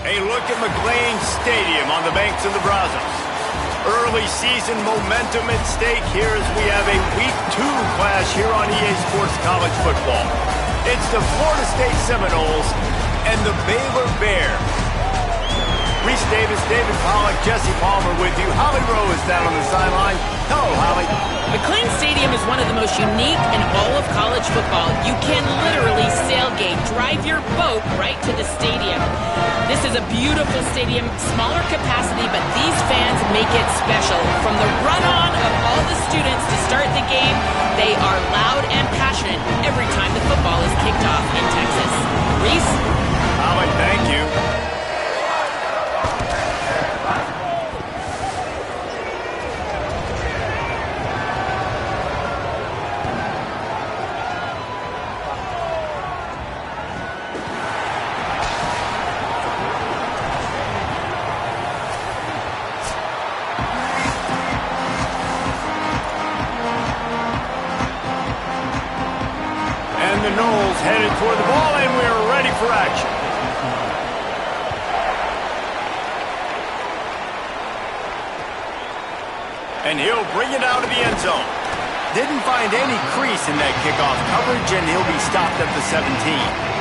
A look at McLean Stadium on the banks of the Brazos. Early season momentum at stake here as we have a Week 2 clash here on EA Sports College Football. It's the Florida State Seminoles and the Baylor Bears. Reese Davis, David Pollack, Jesse Palmer with you. Holly Rowe is down on the sideline. Hello, Holly. McLean Stadium is one of the most unique in all of college football. You can literally sailgate, drive your boat right to the stadium. This is a beautiful stadium, smaller capacity, but these fans make it special. From the run-on of all the students to start the game, they are loud and passionate every time the football is kicked off in Texas. Reese? Holly, thank you. The Noles headed toward the ball, and we're ready for action. And he'll bring it out of the end zone. Didn't find any crease in that kickoff coverage, and he'll be stopped at the 17.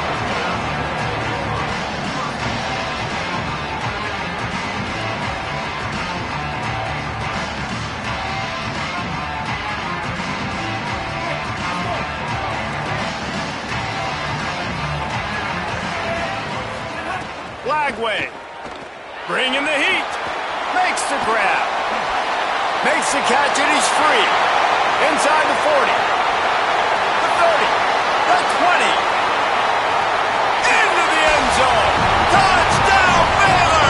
Flagway, bringing the heat, makes the grab, makes the catch, and he's free. Inside the 40, the 30, the 20, into the end zone. Touchdown, Baylor!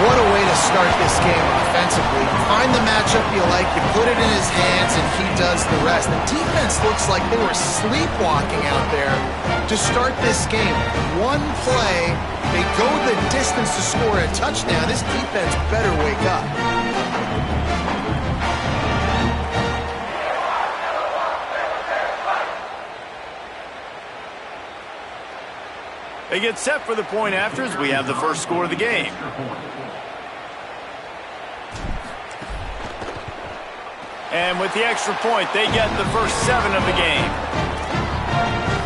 What a way to start this game offensively. Find the matchup you like, you put it in his hands, and he does the rest. The defense looks like they were sleepwalking out there to start this game. One play, they go the distance to score a touchdown. This defense better wake up. They get set for the point after as we have the first score of the game. And with the extra point, they get the first 7 of the game.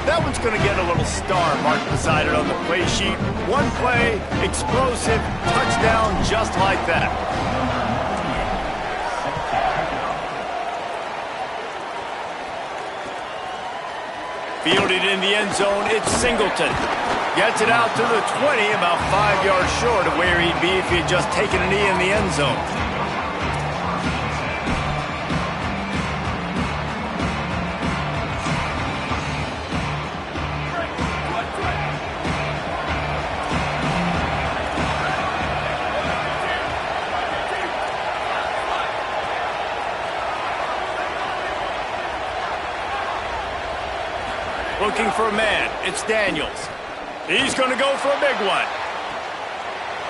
That one's going to get a little star marked beside it on the play sheet. One play, explosive, touchdown, just like that. Fielded in the end zone, it's Singleton. Gets it out to the 20, about 5 yards short of where he'd be if he had just taken a knee in the end zone. Looking for a man, it's Daniels. He's going to go for a big one.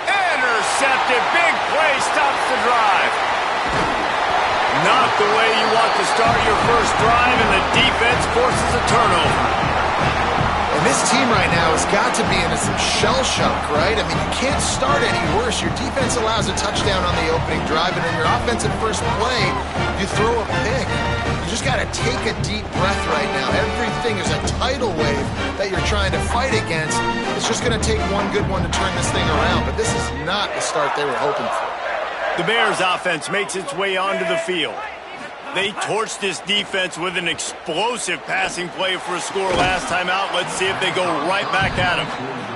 Intercepted, big play, stops the drive. Not the way you want to start your first drive, and the defense forces a turnover. And this team right now has got to be in some shell shock, right? I mean, you can't start any worse. Your defense allows a touchdown on the opening drive, and then your offensive first play, you throw a pick. You just got to take a deep breath right now. Everything is a tidal wave that you're trying to fight against. It's just going to take one good one to turn this thing around, but this is not the start they were hoping for. The Bears offense makes its way onto the field. They torched this defense with an explosive passing play for a score last time out. Let's see if they go right back at him.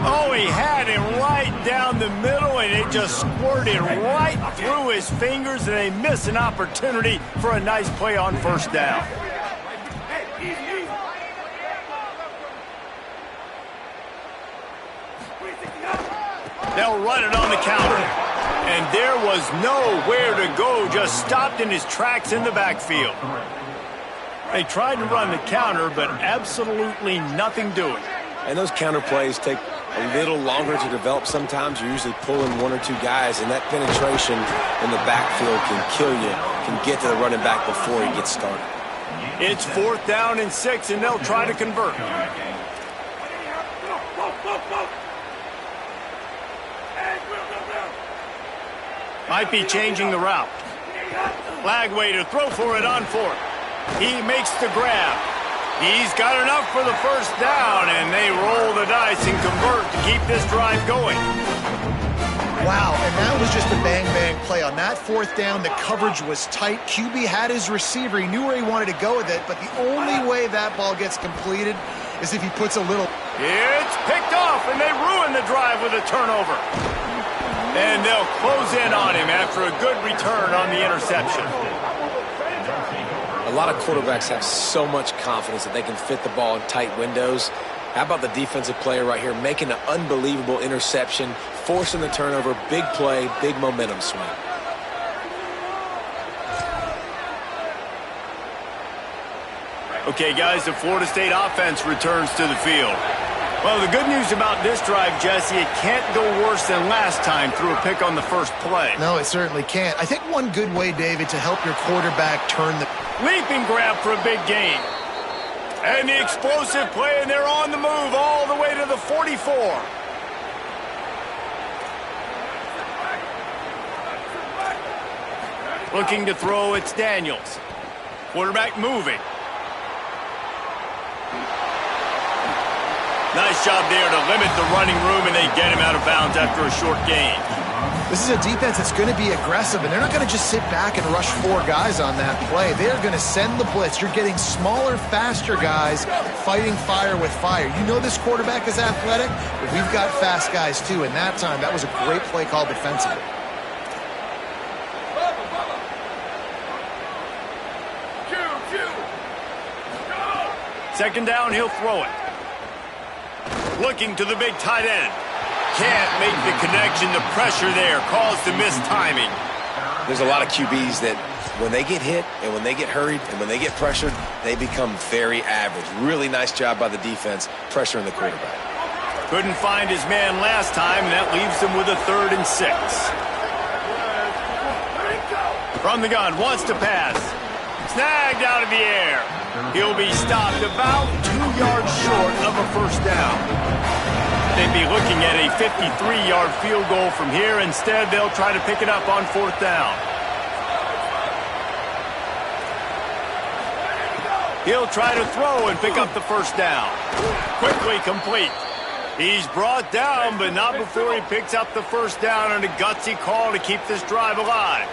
Oh, he had him right down the middle, and it just squirted right through his fingers, and they miss an opportunity for a nice play on first down. They'll run it on the counter. And there was nowhere to go, just stopped in his tracks in the backfield. They tried to run the counter, but absolutely nothing doing. And those counter plays take a little longer to develop sometimes. You're usually pulling 1 or 2 guys, and that penetration in the backfield can kill you, can get to the running back before he gets started. It's 4th down and 6, and they'll try to convert. Might be changing the route. Flagway to throw for it on fourth. He makes the grab. He's got enough for the first down, and they roll the dice and convert to keep this drive going. Wow, and that was just a bang-bang play. On that fourth down, the coverage was tight. QB had his receiver. He knew where he wanted to go with it, but the only way that ball gets completed is if he puts a little... It's picked off, and they ruin the drive with a turnover. And they'll close in on him after a good return on the interception. A lot of quarterbacks have so much confidence that they can fit the ball in tight windows. How about the defensive player right here making an unbelievable interception, forcing the turnover, big play, big momentum swing. Okay, guys, the Florida State offense returns to the field. Well, the good news about this drive, Jesse, it can't go worse than last time through a pick on the first play. No, it certainly can't. I think one good way, David, to help your quarterback turn the... Leaping grab for a big gain. And the explosive play, and they're on the move all the way to the 44. Looking to throw, it's Daniels. Quarterback moving. Nice job there to limit the running room, and they get him out of bounds after a short gain. This is a defense that's going to be aggressive, and they're not going to just sit back and rush 4 guys on that play. They're going to send the blitz. You're getting smaller, faster guys fighting fire with fire. You know this quarterback is athletic, but we've got fast guys too, and that time, that was a great play call defensively. Second down, he'll throw it. Looking to the big tight end. Can't make the connection. The pressure there caused the missed timing. There's a lot of QBs that when they get hit and when they get hurried and when they get pressured, they become very average. Really nice job by the defense pressuring the quarterback. Couldn't find his man last time, and that leaves him with a 3rd and 6. From the gun, wants to pass. Snagged out of the air. He'll be stopped about 2 yards short of a first down. They'd be looking at a 53-yard field goal from here. Instead, they'll try to pick it up on 4th down. He'll try to throw and pick up the first down. Quickly complete. He's brought down, but not before he picks up the first down on a gutsy call to keep this drive alive.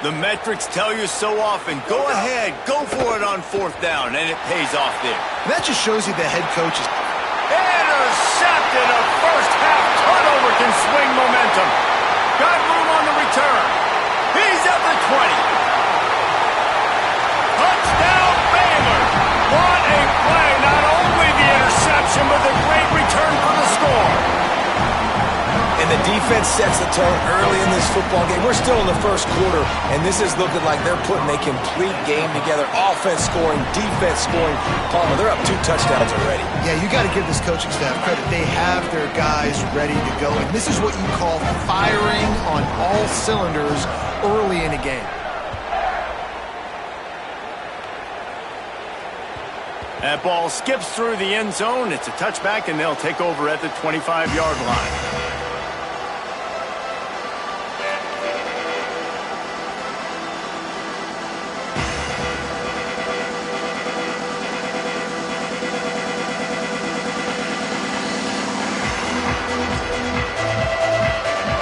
The metrics tell you so often, go ahead, go for it on 4th down, and it pays off there. That just shows you the head coach is... Intercepted! A first-half turnover can swing momentum. Got room on the return. He's at the 20. Touchdown, Baylor! What a play! Not only the interception, but the great return for the score. And the defense sets the tone early in this football game. We're still in the first quarter, and this is looking like they're putting a complete game together. Offense scoring, defense scoring. Palmer, they're up 2 touchdowns already. Yeah, you got to give this coaching staff credit. They have their guys ready to go, and this is what you call firing on all cylinders early in a game. That ball skips through the end zone. It's a touchback, and they'll take over at the 25-yard line.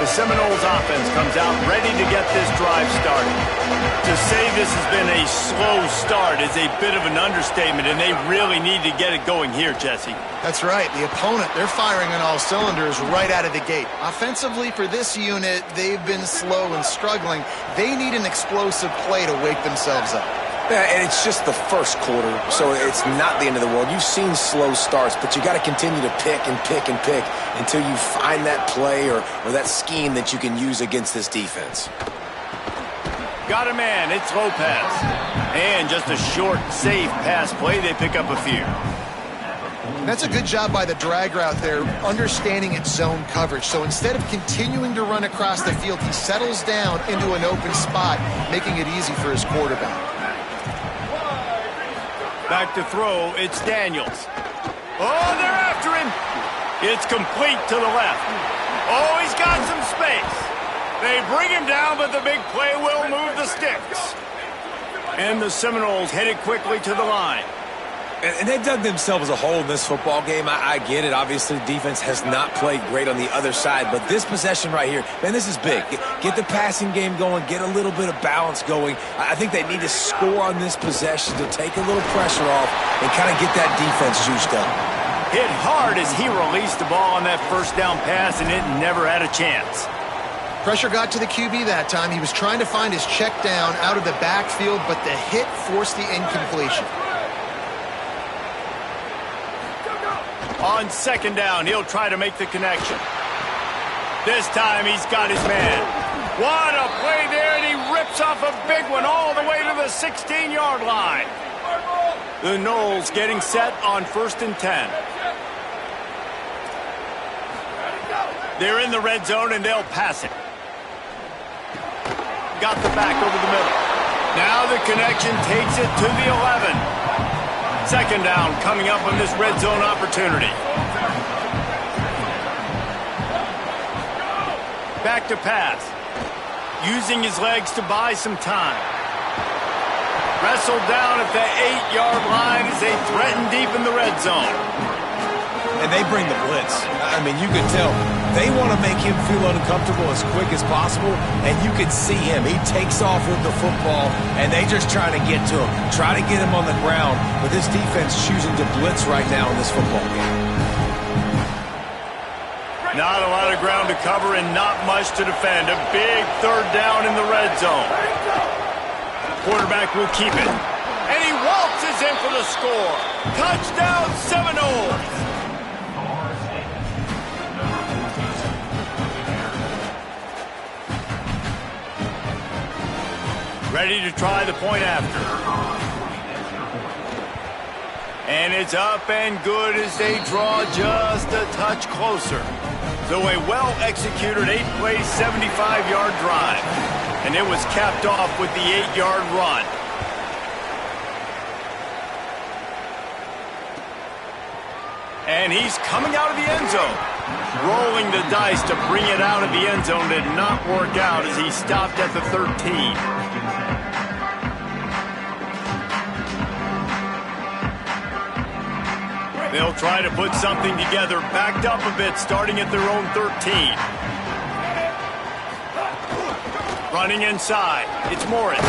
The Seminoles offense comes out ready to get this drive started. To say this has been a slow start is a bit of an understatement, and they really need to get it going here, Jesse. That's right. The opponent, they're firing on all cylinders right out of the gate. Offensively, for this unit, they've been slow and struggling. They need an explosive play to wake themselves up. Yeah, and it's just the first quarter, so it's not the end of the world. You've seen slow starts, but you got to continue to pick and pick and pick until you find that play or that scheme that you can use against this defense. Got a man, it's Lopez. And just a short, safe pass play, they pick up a few. That's a good job by the drag route there, understanding its zone coverage. So instead of continuing to run across the field, he settles down into an open spot, making it easy for his quarterback. Back to throw, it's Daniels. Oh, they're after him. It's complete to the left. Oh, he's got some space. They They'll bring him down, but the big play will move the sticks. And the Seminoles headed quickly to the line. And they've dug themselves a hole in this football game. I get it. Obviously, defense has not played great on the other side. But this possession right here, man, this is big. Get the passing game going. Get a little bit of balance going. I think they need to score on this possession to take a little pressure off and kind of get that defense juiced up. Hit hard as he released the ball on that first down pass, and it never had a chance. Pressure got to the QB that time. He was trying to find his check down out of the backfield, but the hit forced the incompletion. On second down, he'll try to make the connection. This time he's got his man. What a play there, and he rips off a big one all the way to the 16-yard line. The Noles getting set on 1st and 10. They're in the red zone, and they'll pass it. Got the back over the middle. Now the connection takes it to the 11. Second down coming up on this red zone opportunity. Back to pass. Using his legs to buy some time. Wrestled down at the 8-yard line as they threaten deep in the red zone. And they bring the blitz. I mean, you can tell they want to make him feel uncomfortable as quick as possible, and you can see him. He takes off with the football, and they just try to get to him, try to get him on the ground, but this defense choosing to blitz right now in this football game. Not a lot of ground to cover and not much to defend. A big third down in the red zone. Quarterback will keep it. And he waltzes in for the score. Touchdown Seminoles! Ready to try the point after. And it's up and good as they draw just a touch closer. So a well-executed 8-play, 75-yard drive. And it was capped off with the 8-yard run. And he's coming out of the end zone. Rolling the dice to bring it out of the end zone did not work out as he stopped at the 13. They'll try to put something together, backed up a bit, starting at their own 13. Running inside, it's Morris.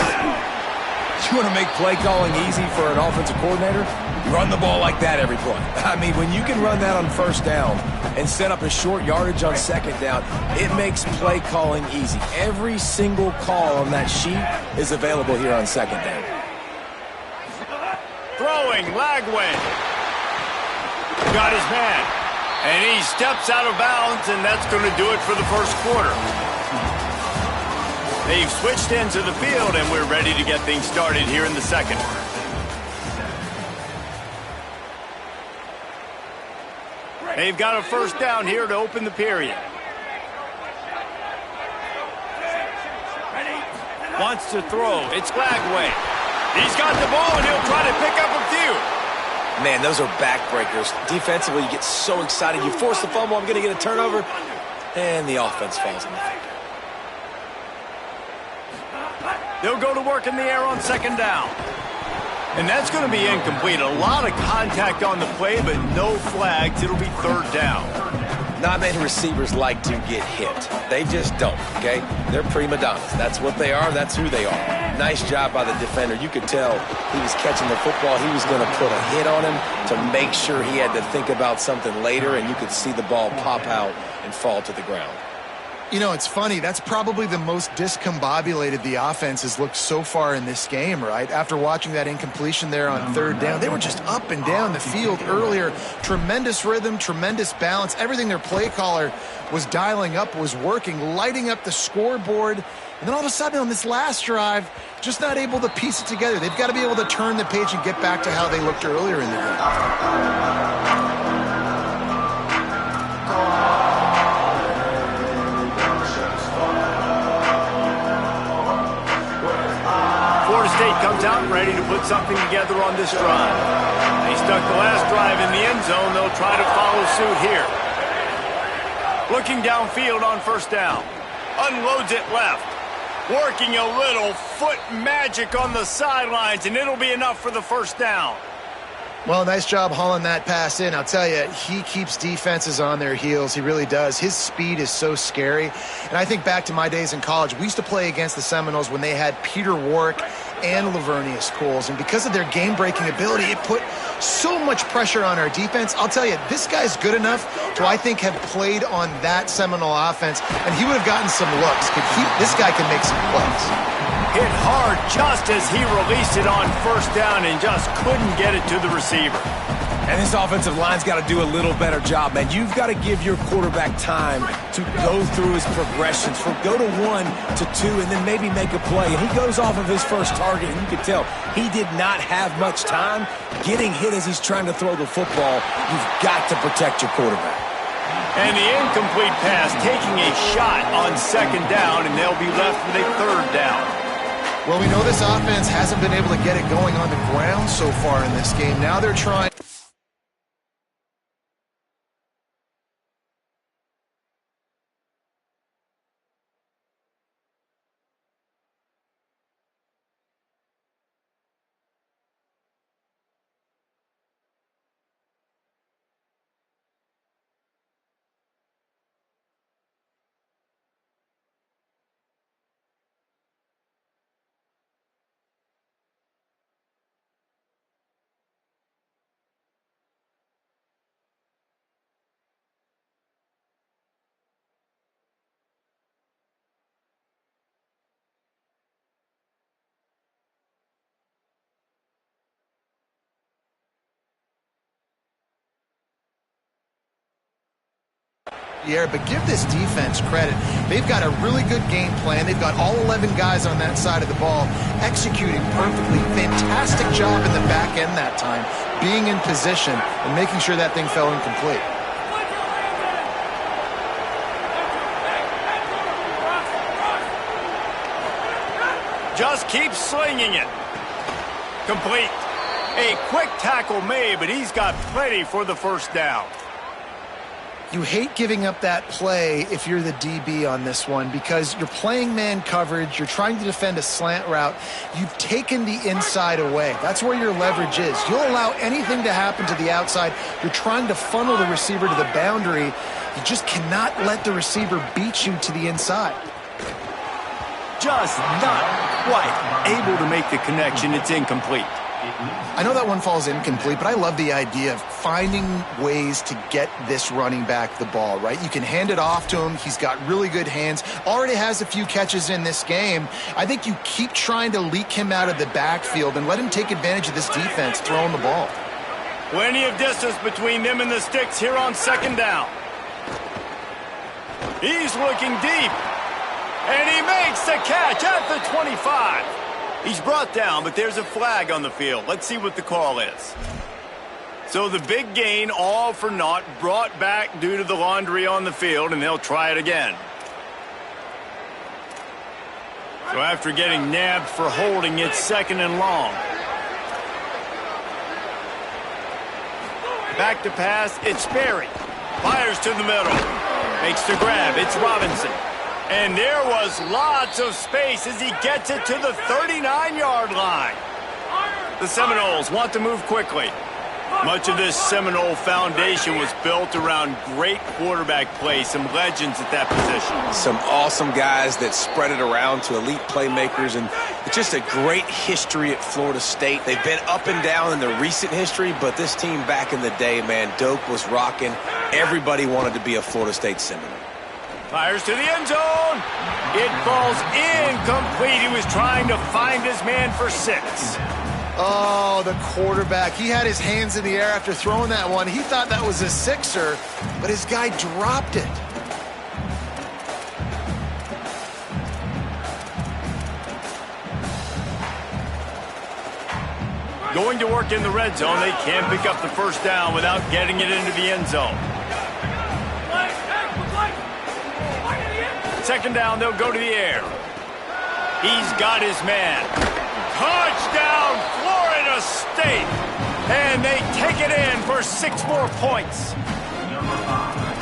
You want to make play calling easy for an offensive coordinator? Run the ball like that every play. I mean, when you can run that on first down and set up a short yardage on second down, it makes play calling easy. Every single call on that sheet is available here on second down. Throwing, Lagway. Got his man. And he steps out of bounds, and that's going to do it for the first quarter. They've switched into the field, and we're ready to get things started here in the second. They've got a first down here to open the period. Wants to throw. It's Lagway. He's got the ball, and he'll try to pick up a few. Man, those are backbreakers. Defensively, you get so excited. You force the fumble, I'm going to get a turnover, and the offense falls in the field. They'll go to work in the air on second down. And that's going to be incomplete. A lot of contact on the play, but no flags. It'll be third down. Not many receivers like to get hit. They just don't, okay? They're prima donnas. That's what they are. That's who they are. Nice job by the defender. You could tell he was catching the football. He was going to put a hit on him to make sure he had to think about something later, and you could see the ball pop out and fall to the ground. You know, it's funny. That's probably the most discombobulated the offense has looked so far in this game, right? After watching that incompletion there on third down, they were just up and down the field earlier. Tremendous rhythm, tremendous balance. Everything their play caller was dialing up was working, lighting up the scoreboard. And then all of a sudden on this last drive, just not able to piece it together. They've got to be able to turn the page and get back to how they looked earlier in the game. State comes out ready to put something together on this drive. They stuck the last drive in the end zone. They'll try to follow suit here. Looking downfield on first down. Unloads it left. Working a little foot magic on the sidelines, and it'll be enough for the first down. Well, nice job hauling that pass in. I'll tell you, he keeps defenses on their heels. He really does. His speed is so scary. And I think back to my days in college, we used to play against the Seminoles when they had Peter Warrick and Lavernius Coles. And because of their game-breaking ability, it put so much pressure on our defense. I'll tell you, this guy's good enough to, I think, have played on that Seminole offense, and he would have gotten some looks. This guy can make some plays. Hit hard just as he released it on first down and just couldn't get it to the receiver. And this offensive line's got to do a little better job, man. You've got to give your quarterback time to go through his progressions from go to 1 to 2 and then maybe make a play. And he goes off of his first target, and you can tell he did not have much time getting hit as he's trying to throw the football. You've got to protect your quarterback. And the incomplete pass taking a shot on second down, and they'll be left with a third down. Well, we know this offense hasn't been able to get it going on the ground so far in this game. Now they're trying. But give this defense credit. They've got a really good game plan. They've got all 11 guys on that side of the ball executing perfectly. Fantastic job in the back end that time, being in position and making sure that thing fell incomplete. Just keep slinging it. Complete. A quick tackle made, but he's got plenty for the first down. You hate giving up that play if you're the DB on this one because you're playing man coverage. You're trying to defend a slant route. You've taken the inside away. That's where your leverage is. You'll allow anything to happen to the outside. You're trying to funnel the receiver to the boundary. You just cannot let the receiver beat you to the inside. Just not quite able to make the connection. It's incomplete. I know that one falls incomplete, but I love the idea of finding ways to get this running back the ball, right? You can hand it off to him. He's got really good hands. Already has a few catches in this game. I think you keep trying to leak him out of the backfield and let him take advantage of this defense throwing the ball. Plenty of distance between them and the sticks here on second down. He's looking deep. And he makes the catch at the 25. He's brought down, but there's a flag on the field. Let's see what the call is. So the big gain, all for naught, brought back due to the laundry on the field, and they'll try it again. So after getting nabbed for holding, it's second and long. Back to pass, it's Sperry. Fires to the middle. Makes the grab, it's Robinson. And there was lots of space as he gets it to the 39-yard line. The Seminoles want to move quickly. Much of this Seminole foundation was built around great quarterback play, some legends at that position. Some awesome guys that spread it around to elite playmakers, and it's just a great history at Florida State. They've been up and down in the recent history, but this team back in the day, man, Doak was rocking. Everybody wanted to be a Florida State Seminole. Fires to the end zone. It falls incomplete. He was trying to find his man for 6. Oh, the quarterback. He had his hands in the air after throwing that one. He thought that was a 6er, but his guy dropped it. Going to work in the red zone. They can't pick up the first down without getting it into the end zone. Second down, they'll go to the air. He's got his man. Touchdown, Florida State. And they take it in for 6 more points.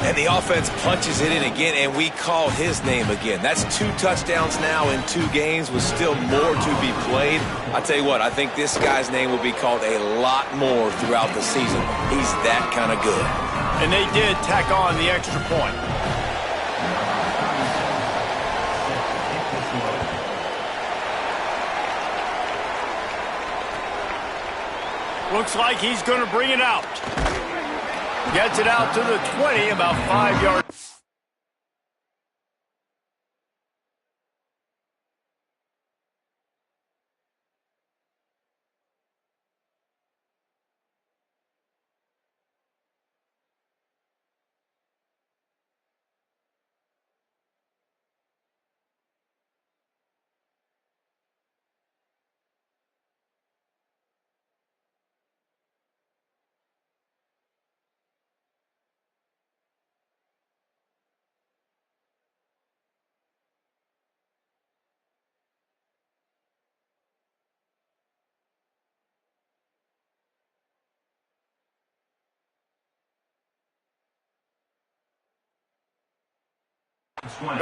And the offense punches it in again, and we call his name again. That's 2 touchdowns now in 2 games with still more to be played. I tell you what, I think this guy's name will be called a lot more throughout the season. He's that kind of good. And they did tack on the extra point. Looks like he's going to bring it out. Gets it out to the 20, about 5 yards.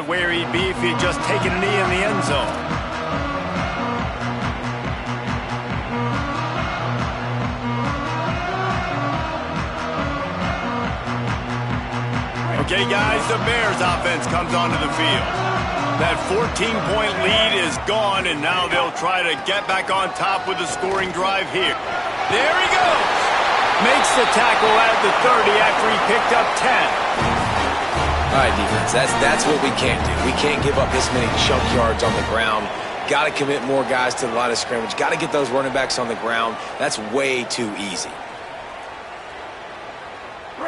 Where he'd be if he'd just taken a knee in the end zone. Okay, guys, the Bears offense comes onto the field. That 14-point lead is gone, and now they'll try to get back on top with a scoring drive here. There he goes! Makes the tackle at the 30 after he picked up 10. All right, defense, that's what we can't do. We can't give up this many chunk yards on the ground. Got to commit more guys to the line of scrimmage. Got to get those running backs on the ground. That's way too easy.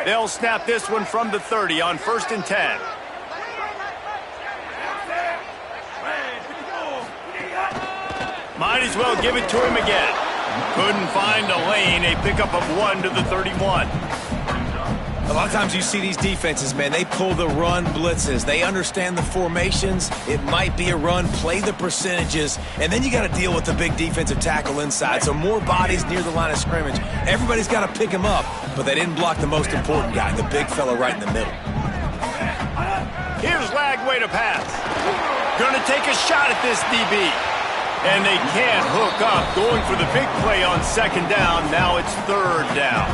They'll snap this one from the 30 on 1st and 10. Might as well give it to him again. Couldn't find a lane. A pickup of 1 to the 31. A lot of times you see these defenses, man, they pull the run blitzes. They understand the formations. It might be a run, play the percentages, and then you got to deal with the big defensive tackle inside. So more bodies near the line of scrimmage. Everybody's got to pick him up, but they didn't block the most important guy, the big fella right in the middle. Here's Lagway to pass. Gonna take a shot at this DB. And they can't hook up. Going for the big play on 2nd down. Now it's 3rd down.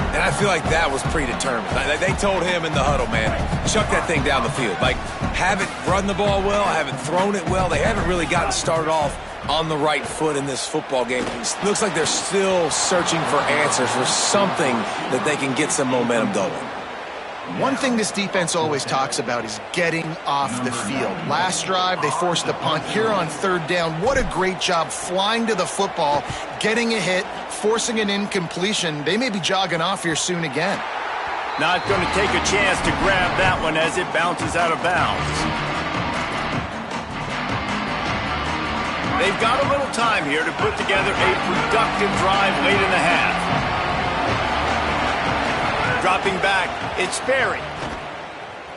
And I feel like that was predetermined. They told him in the huddle, man, chuck that thing down the field. Like, haven't run the ball well, haven't thrown it well. They haven't really gotten started off on the right foot in this football game. It looks like they're still searching for answers, for something that they can get some momentum going. One thing this defense always talks about is getting off the field. Last drive, they forced the punt. Here on 3rd down, what a great job flying to the football, getting a hit, forcing an incompletion. They may be jogging off here soon again. Not going to take a chance to grab that one as it bounces out of bounds. They've got a little time here to put together a productive drive late in the half. Dropping back, it's Sperry.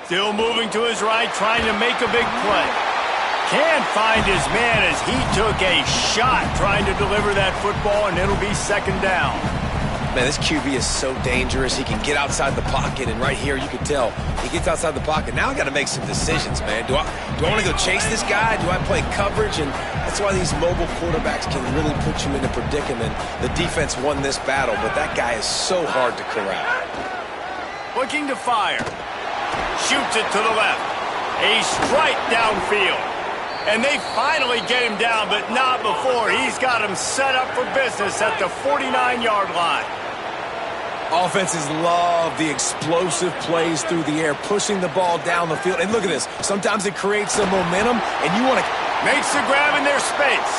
Still moving to his right, trying to make a big play. Can't find his man as he took a shot trying to deliver that football, and it'll be 2nd down. Man, this QB is so dangerous. He can get outside the pocket, and right here you can tell he gets outside the pocket. Now I got to make some decisions, man. Do I want to go chase this guy? Do I play coverage? And that's why these mobile quarterbacks can really put you in a predicament. The defense won this battle, but that guy is so hard to corral. Looking to fire. Shoots it to the left. A strike downfield. And they finally get him down, but not before. He's got him set up for business at the 49-yard line. Offenses love the explosive plays through the air, pushing the ball down the field. And look at this. Sometimes it creates some momentum, and you want to... Makes the grab in their space.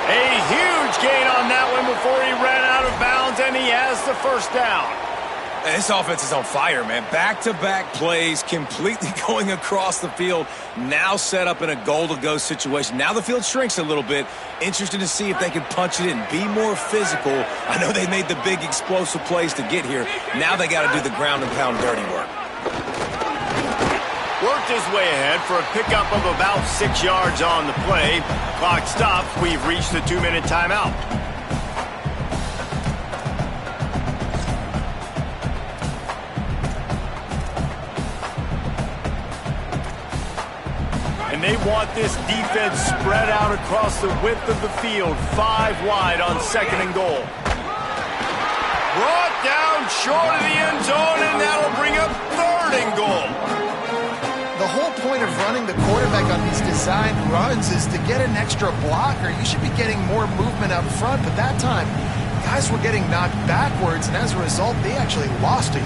A huge gain on that one before he ran out of bounds, and he has the 1st down. This offense is on fire, man. Back-to-back plays, completely going across the field. Now set up in a goal-to-go situation. Now the field shrinks a little bit. Interested to see if they can punch it in, be more physical. I know they made the big explosive plays to get here. Now they got to do the ground-and-pound dirty work. Worked his way ahead for a pickup of about 6 yards on the play. Clock stops. We've reached the 2-minute timeout. they want this defense spread out across the width of the field, 5 wide on 2nd and goal. Brought down short of the end zone, and that'll bring up 3rd and goal. The whole point of running the quarterback on these designed runs is to get an extra blocker. You should be getting more movement up front, but that time, guys were getting knocked backwards, and as a result, they actually lost it.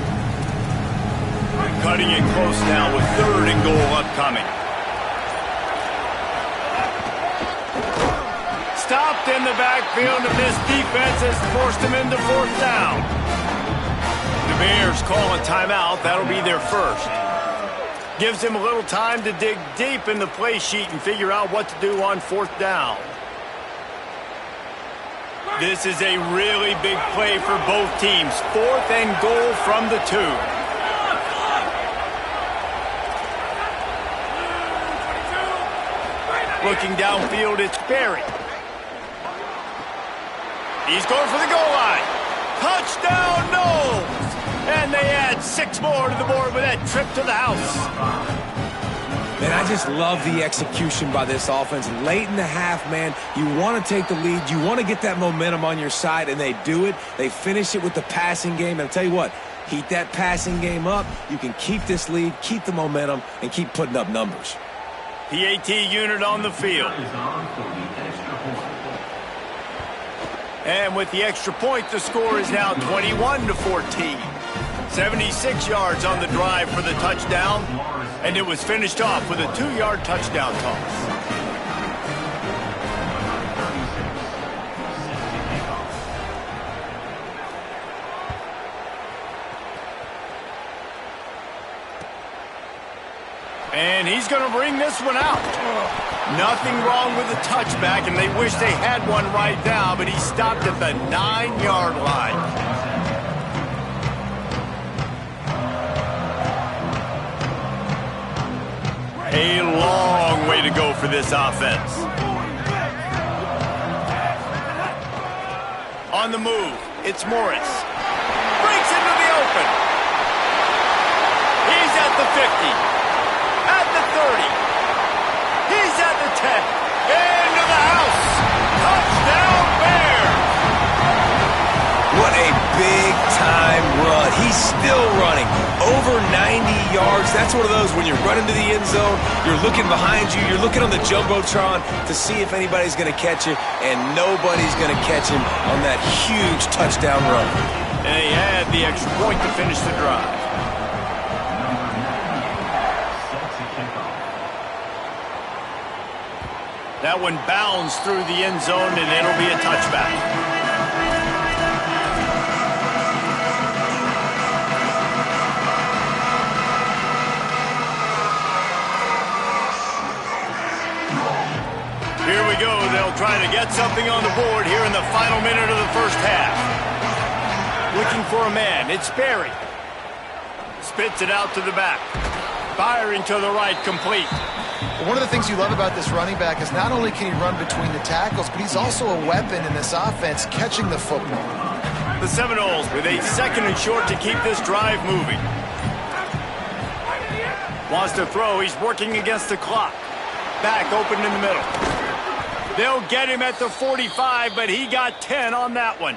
Cutting it close now with 3rd and goal upcoming. Stopped in the backfield, and this defense has forced him into 4th down. The Bears call a timeout. That'll be their first. Gives him a little time to dig deep in the play sheet and figure out what to do on 4th down. This is a really big play for both teams. 4th and goal from the 2. Looking downfield, it's Barry. He's going for the goal line. Touchdown, Knowles! And they add 6 more to the board with that trip to the house. Man, I just love the execution by this offense. Late in the half, man, you want to take the lead. You want to get that momentum on your side, and they do it. They finish it with the passing game. And I'll tell you what, heat that passing game up. You can keep this lead, keep the momentum, and keep putting up numbers. PAT unit on the field. And with the extra point, the score is now 21-14. 76 yards on the drive for the touchdown, and it was finished off with a 2-yard touchdown toss. And he's going to bring this one out. Nothing wrong with the touchback, and they wish they had one right now, but he stopped at the 9-yard line. A long way to go for this offense. On the move, it's Morris. Breaks into the open. He's at the 50. At the 30. He's at the 10. Into the house. Touchdown, Bears. What a big-time run. He's still running. Over 90 yards. That's one of those when you're running to the end zone, you're looking behind you, you're looking on the Jumbotron to see if anybody's going to catch you, and nobody's going to catch him on that huge touchdown run. And he had the extra point to finish the drive. That one bounds through the end zone, and it'll be a touchback. Here we go. They'll try to get something on the board here in the final minute of the first half. Looking for a man. It's Barry. Spits it out to the back. Firing to the right, complete. One of the things you love about this running back is not only can he run between the tackles, but he's also a weapon in this offense, catching the football. The Seminoles with a 2nd and short to keep this drive moving. Wants to throw. He's working against the clock. Back open in the middle. They'll get him at the 45, but he got 10 on that one.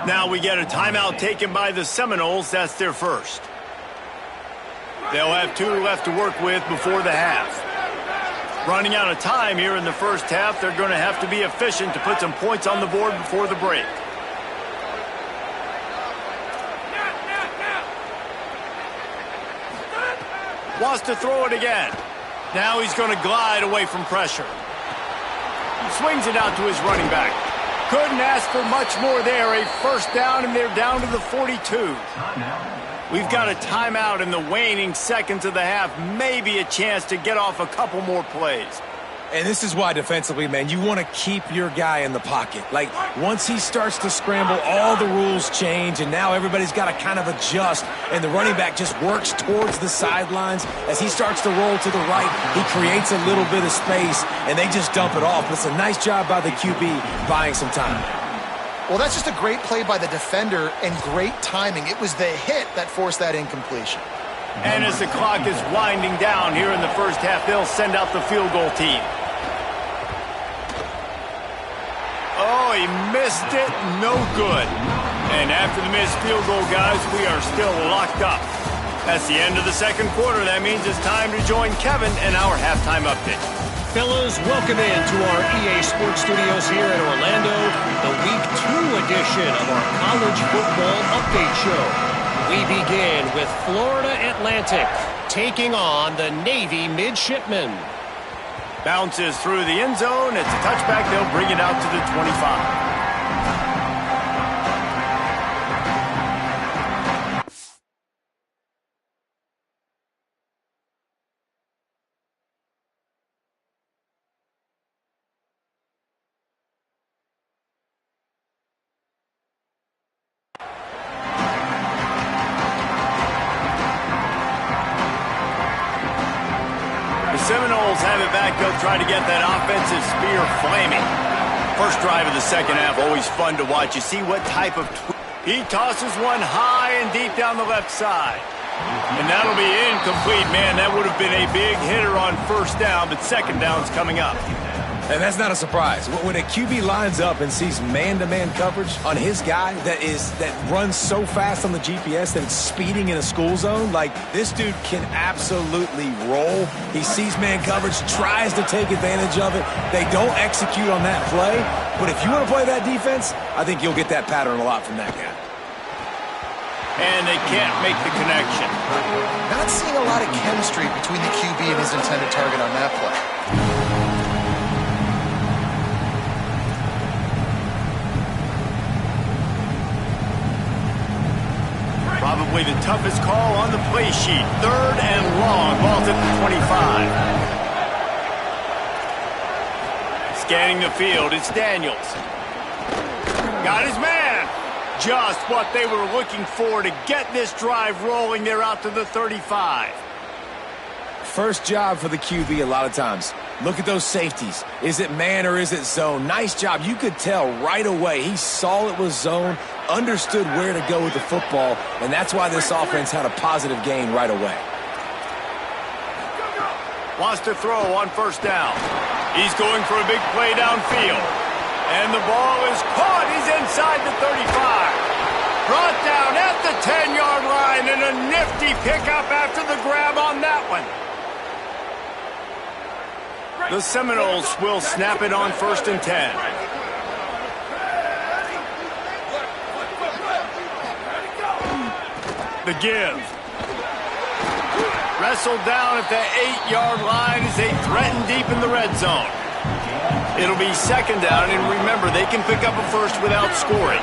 Now we get a timeout taken by the Seminoles. That's their first. They'll have 2 left to work with before the half. Running out of time here in the first half, they're going to have to be efficient to put some points on the board before the break. Wants to throw it again. Now he's going to glide away from pressure. Swings it out to his running back. Couldn't ask for much more there. A first down, and they're down to the 42. We've got a timeout in the waning seconds of the half. Maybe a chance to get off a couple more plays. And this is why defensively, man, you want to keep your guy in the pocket. Like, once he starts to scramble, all the rules change, and now everybody's got to kind of adjust, and the running back just works towards the sidelines. As he starts to roll to the right, he creates a little bit of space, and they just dump it off. It's a nice job by the QB buying some time. Well, that's just a great play by the defender and great timing. It was the hit that forced that incompletion. And as the clock is winding down here in the first half, they'll send out the field goal team. Oh, he missed it. No good. And after the missed field goal, guys, we are still locked up. That's the end of the second quarter. That means it's time to join Kevin in our halftime update. Fellas, welcome into our EA Sports Studios here in Orlando, the Week 2 edition of our College Football Update Show. We begin with Florida Atlantic taking on the Navy Midshipmen. Bounces through the end zone. It's a touchback. They'll bring it out to the 25. Seminoles have it back. They'll try to get that offensive spear flaming. First drive of the second half, always fun to watch. You see what type of... He tosses one high and deep down the left side. And that'll be incomplete. Man, that would have been a big hitter on first down, but second down's coming up. And that's not a surprise. When a QB lines up and sees man-to-man coverage on his guy that runs so fast on the GPS that it's speeding in a school zone, like this dude can absolutely roll. He sees man coverage, tries to take advantage of it. They don't execute on that play. But if you want to play that defense, I think you'll get that pattern a lot from that guy. And they can't make the connection. Not seeing a lot of chemistry between the QB and his intended target on that play. Probably the toughest call on the play sheet. Third and long. Ball's at the 25. Scanning the field, it's Daniels. Got his man. Just what they were looking for to get this drive rolling. They're out to the 35. First job for the QB a lot of times. Look at those safeties. Is it man or is it zone? Nice job. You could tell right away. He saw it was zone, understood where to go with the football, and that's why this offense had a positive gain right away. Wants to throw on first down. He's going for a big play downfield. And the ball is caught. He's inside the 35. Brought down at the 10-yard line, and a nifty pickup after the grab on that one. The Seminoles will snap it on 1st and 10. The give. Wrestled down at the 8-yard line as they threaten deep in the red zone. It'll be second down, and remember, they can pick up a first without scoring.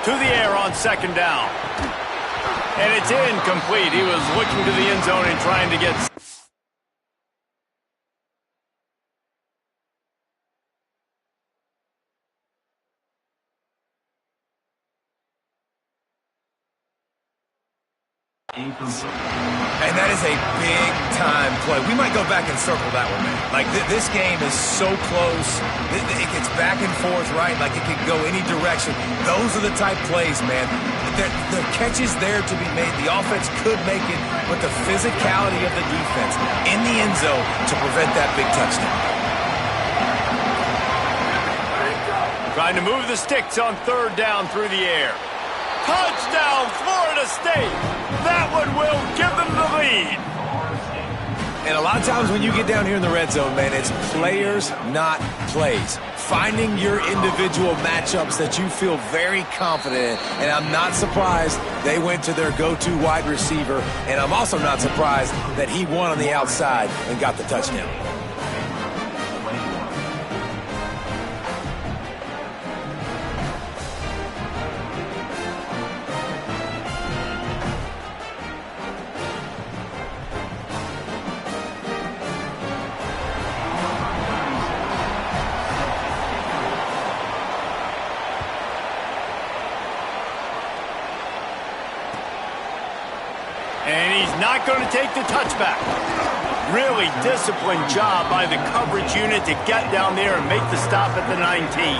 To the air on second down. And it's incomplete. He was looking to the end zone and trying to get... And that is a big-time play. We might go back and circle that one, man. Like, this game is so close. It gets back and forth, right? Like, it could go any direction. Those are the type plays, man. The catch is there to be made. The offense could make it, but the physicality of the defense in the end zone to prevent that big touchdown. Trying to move the sticks on third down through the air. Touchdown, Florida State. That one will give them the lead. And a lot of times when you get down here in the red zone, man, it's players, not plays. Finding your individual matchups that you feel very confident in. And I'm not surprised they went to their go-to wide receiver. And I'm also not surprised that he won on the outside and got the touchdown. And he's not going to take the touchback. Really disciplined job by the coverage unit to get down there and make the stop at the 19.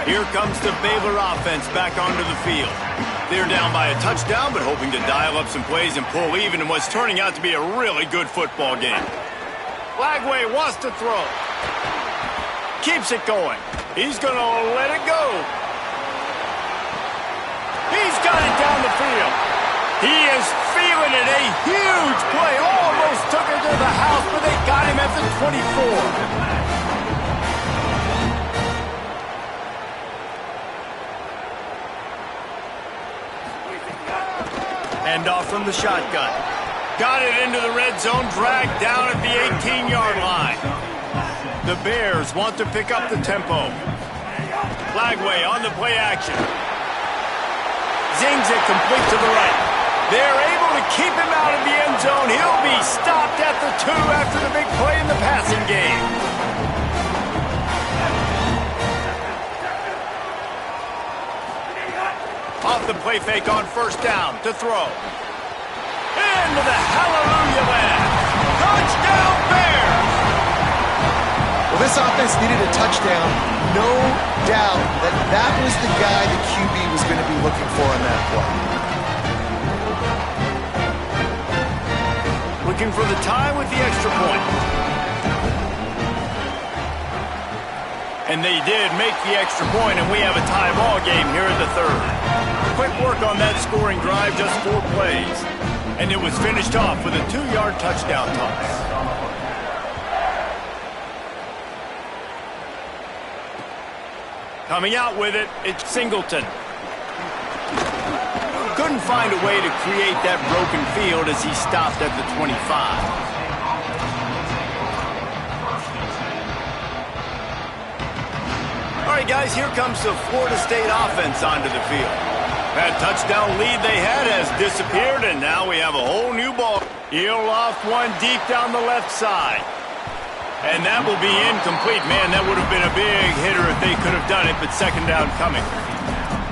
Here comes the Baylor offense back onto the field. They're down by a touchdown, but hoping to dial up some plays and pull even in what's turning out to be a really good football game. Flagway wants to throw. Keeps it going. He's going to let it go. He's got it down the field. He is feeling it. A huge play. Almost took it to the house, but they got him at the 24. Hand off from the shotgun. Got it into the red zone, dragged down at the 18-yard line. The Bears want to pick up the tempo. Flagway on the play action. Zings it complete to the right. They're able to keep him out of the end zone. He'll be stopped at the 2 after the big play in the passing game. Off the play fake on first down to throw. Into the hallelujah land. Touchdown Bears! Well, this offense needed a touchdown. No doubt that that was the guy the QB was going to be looking for on that play. Looking for the tie with the extra point. And they did make the extra point, and we have a tie ball game here in the third. Quick work on that scoring drive, just 4 plays. And it was finished off with a 2-yard touchdown toss. Coming out with it, it's Singleton. Couldn't find a way to create that broken field as he stopped at the 25. All right, guys, here comes the Florida State offense onto the field. That touchdown lead they had has disappeared, and now we have a whole new ball. He'll loft one deep down the left side. And that will be incomplete. Man, that would have been a big hitter if they could have done it, but second down coming.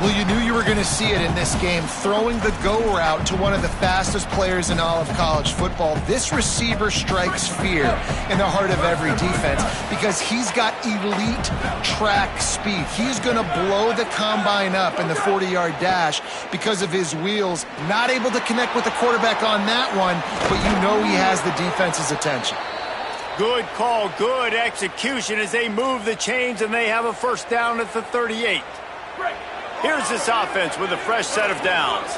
Well, you knew you were going to see it in this game, throwing the go route to one of the fastest players in all of college football. This receiver strikes fear in the heart of every defense because he's got elite track speed. He's going to blow the combine up in the 40-yard dash because of his wheels. Not able to connect with the quarterback on that one, but you know he has the defense's attention. Good call, good execution as they move the chains, and they have a first down at the 38. Here's this offense with a fresh set of downs.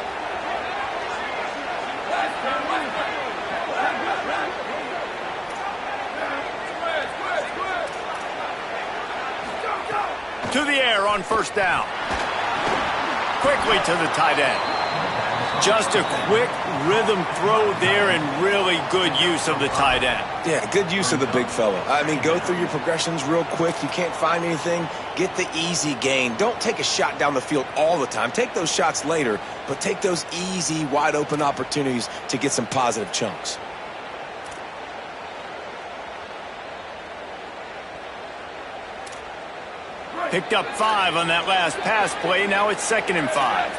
To the air on first down. Quickly to the tight end. Just a quick rhythm throw there and really good use of the tight end. Yeah, good use of the big fella. I mean, go through your progressions real quick. You can't find anything. Get the easy gain. Don't take a shot down the field all the time. Take those shots later, but take those easy, wide-open opportunities to get some positive chunks. Picked up 5 on that last pass play. Now it's 2nd and 5.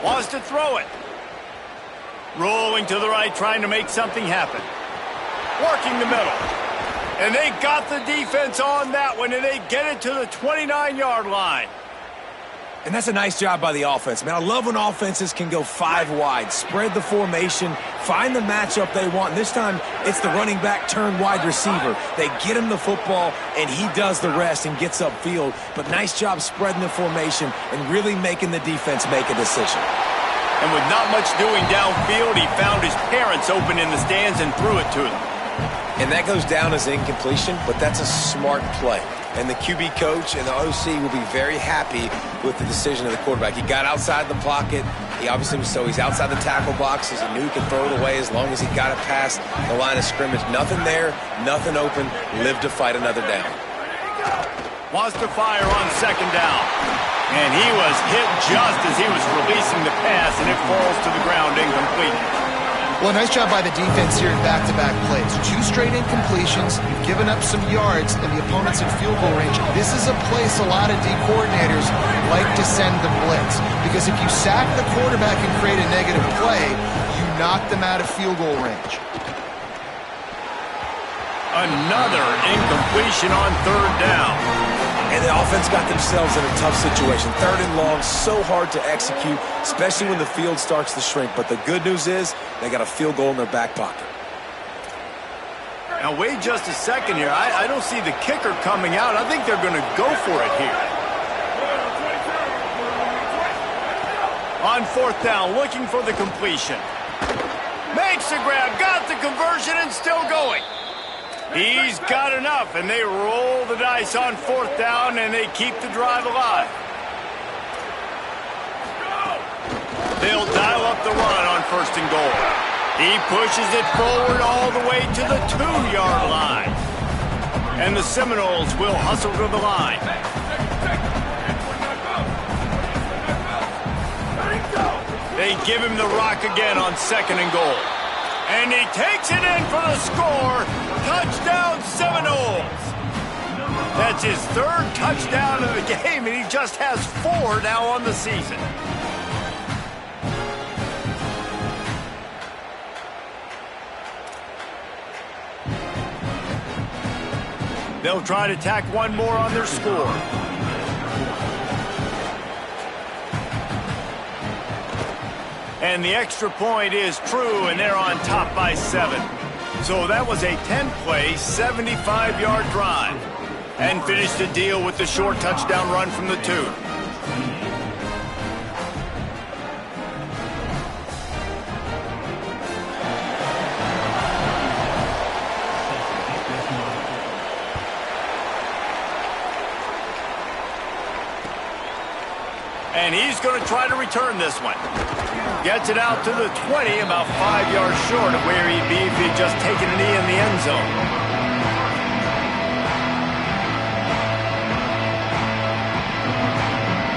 Wants to throw it. Rolling to the right, trying to make something happen. Working the middle. And they got the defense on that one, and they get it to the 29-yard line. And that's a nice job by the offense. Man, I love when offenses can go 5 wide, spread the formation, find the matchup they want. And this time, it's the running back turned wide receiver. They get him the football, and he does the rest and gets upfield. But nice job spreading the formation and really making the defense make a decision. And with not much doing downfield, he found his parents open in the stands and threw it to them. And that goes down as incompletion, but that's a smart play. And the QB coach and the OC will be very happy with the decision of the quarterback. He got outside the pocket. He obviously was he's outside the tackle boxes. He knew he could throw it away as long as he got it past the line of scrimmage. Nothing there, nothing open. Live to fight another down. Wants to fire on 2nd down. And he was hit just as he was releasing the pass, and it falls to the ground incomplete. Well, nice job by the defense here in back-to-back plays. 2 straight incompletions. You've given up some yards, and the opponent's in field goal range. This is a place a lot of D coordinators like to send the blitz. Because if you sack the quarterback and create a negative play, you knock them out of field goal range. Another incompletion on third down. And the offense got themselves in a tough situation. Third and long, so hard to execute, especially when the field starts to shrink. But the good news is they got a field goal in their back pocket. Now, wait just a second here. I don't see the kicker coming out. I think they're going to go for it here. On fourth down, looking for the completion. Makes the grab, got the conversion, and still going. He's got enough, and they roll the dice on fourth down, and they keep the drive alive. They'll dial up the run on first and goal. He pushes it forward all the way to the 2-yard line. And the Seminoles will hustle to the line. They give him the rock again on second and goal. And he takes it in for the score. Touchdown, Seminoles. That's his third touchdown of the game, and he just has 4 now on the season. They'll try to tack one more on their score. And the extra point is true, and they're on top by 7. So that was a 10-play, 75-yard drive. And finished the deal with the short touchdown run from the 2. And he's going to try to return this one. Gets it out to the 20, about 5 yards short of where he'd be if he'd just taken a knee in the end zone.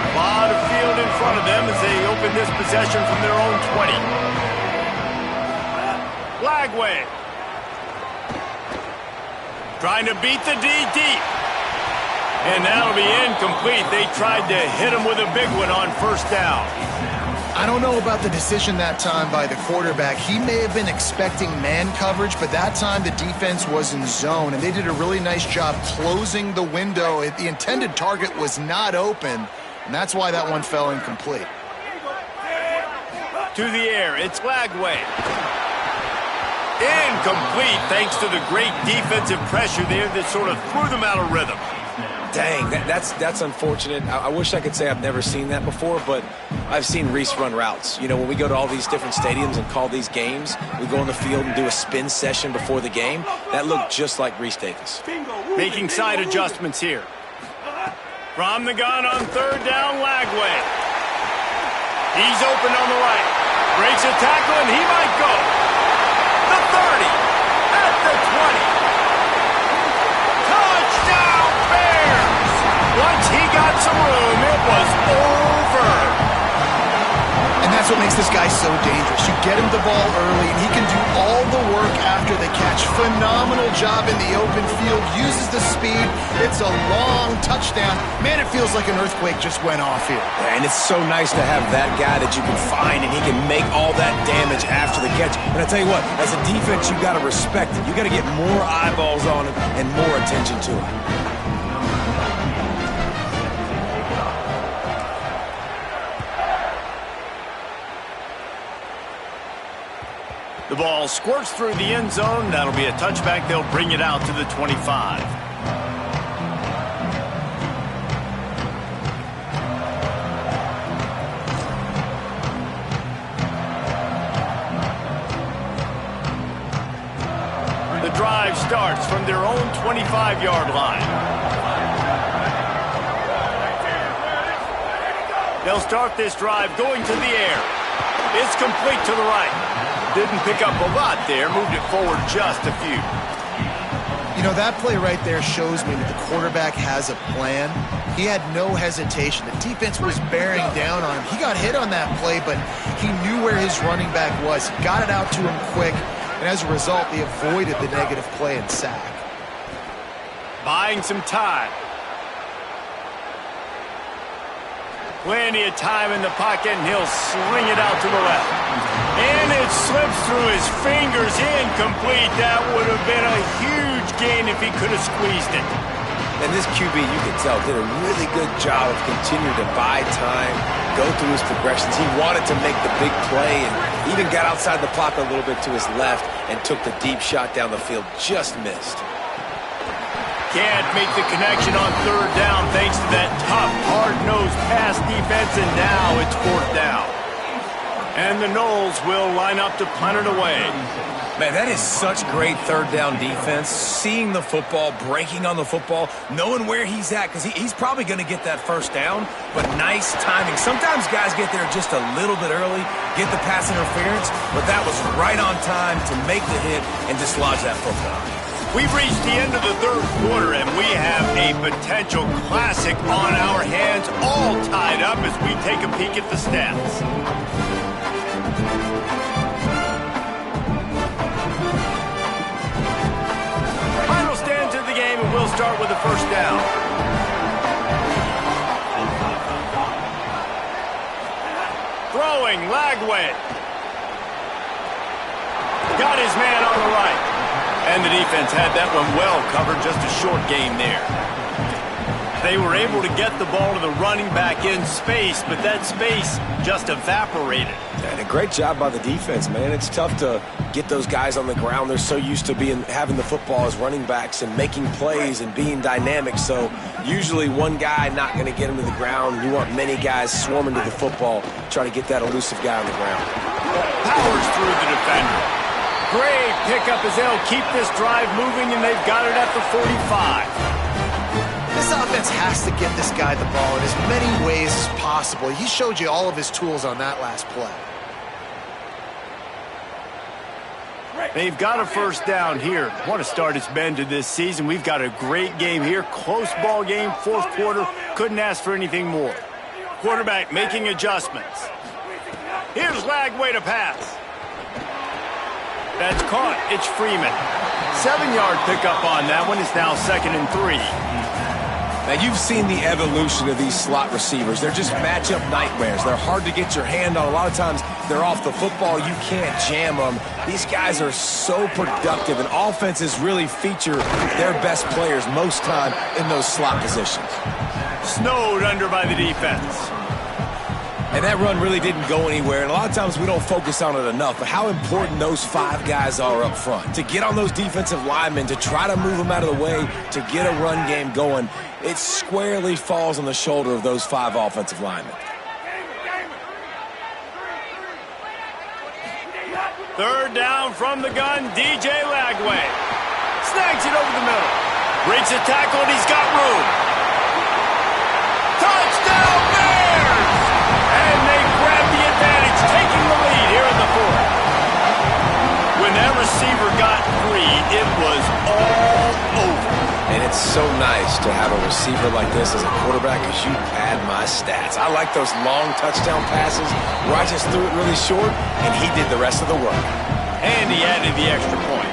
A lot of field in front of them as they open this possession from their own 20. Lagway. Trying to beat the D deep. And that'll be incomplete. They tried to hit him with a big one on first down. I don't know about the decision that time by the quarterback. He may have been expecting man coverage, but that time the defense was in zone, and they did a really nice job closing the window. The intended target was not open, and that's why that one fell incomplete. To the air, it's Lagway. Incomplete thanks to the great defensive pressure there that sort of threw them out of rhythm. Dang, that's unfortunate. I wish I could say I've never seen that before, but I've seen Reese run routes. You know, when we go to all these different stadiums and call these games, we go on the field and do a spin session before the game. That looked just like Reese Davis. Making side adjustments here. From the gun on third down, Lagway. He's open on the right. Breaks a tackle, and he might go. The 30, at the 20. Touchdown, Bears! Once he got some room, it was over. And that's what makes this guy so dangerous. You get him the ball early, and he can do all the work after the catch. Phenomenal job in the open field. Uses the speed. It's a long touchdown. Man, it feels like an earthquake just went off here. And it's so nice to have that guy that you can find, and he can make all that damage after the catch. And I tell you what, as a defense, you got to respect it. You got to get more eyeballs on it and more attention to it. The ball squirts through the end zone. That'll be a touchback. They'll bring it out to the 25. The drive starts from their own 25-yard line. They'll start this drive going to the air. It's complete to the right. Didn't pick up a lot there, moved it forward just a few. You know, that play right there shows me that the quarterback has a plan. He had no hesitation. The defense was bearing down on him. He got hit on that play, but he knew where his running back was. He got it out to him quick, and as a result, they avoided the negative play and sack. Buying some time. Plenty of time in the pocket, and he'll sling it out to the left. And it slips through his fingers, incomplete. That would have been a huge gain if he could have squeezed it. And this QB, you can tell, did a really good job of continuing to buy time, go through his progressions. He wanted to make the big play and even got outside the pocket a little bit to his left and took the deep shot down the field. Just missed. Can't make the connection on third down thanks to that tough, hard-nosed pass defense, and now it's fourth down. And the Noles will line up to punt it away. Man, that is such great third down defense. Seeing the football, breaking on the football, knowing where he's at, because he's probably going to get that first down, but nice timing. Sometimes guys get there just a little bit early, get the pass interference, but that was right on time to make the hit and dislodge that football. We've reached the end of the third quarter, and we have a potential classic on our hands, all tied up as we take a peek at the stats. Final stands of the game, and we'll start with the first down. Throwing, Lagway. Got his man on the right. And the defense had that one well covered, just a short gain there. They were able to get the ball to the running back in space, but that space just evaporated. And a great job by the defense, man. It's tough to get those guys on the ground. They're so used to having the football as running backs and making plays and being dynamic. So usually one guy not going to get him to the ground. You want many guys swarming to the football, trying to get that elusive guy on the ground. Powers through the defender. Great pickup as they'll keep this drive moving, and they've got it at the 45. This offense has to get this guy the ball in as many ways as possible. He showed you all of his tools on that last play. They've got a first down here. What a start it's been to this season. We've got a great game here. Close ball game, fourth quarter. Couldn't ask for anything more. Quarterback making adjustments. Here's Lagway to pass. That's caught. It's Freeman. 7-yard pickup on that one. It's now 2nd and 3. Now, you've seen the evolution of these slot receivers. They're just matchup nightmares. They're hard to get your hand on. A lot of times, they're off the football. You can't jam them. These guys are so productive, and offenses really feature their best players most time in those slot positions. Snowed under by the defense. And that run really didn't go anywhere, and a lot of times we don't focus on it enough, but how important those 5 guys are up front. To get on those defensive linemen, to try to move them out of the way, to get a run game going, it squarely falls on the shoulder of those 5 offensive linemen. Third down from the gun, DJ Lagway. Snags it over the middle. Breaks a tackle, and he's got room. Touchdown, Bears! And they grab the advantage, taking the lead here in the fourth. When that receiver got free, it was all over. And it's so nice to have a receiver like this as a quarterback, as you pad my stats. I like those long touchdown passes where I just threw it really short, and he did the rest of the work. And he added the extra point.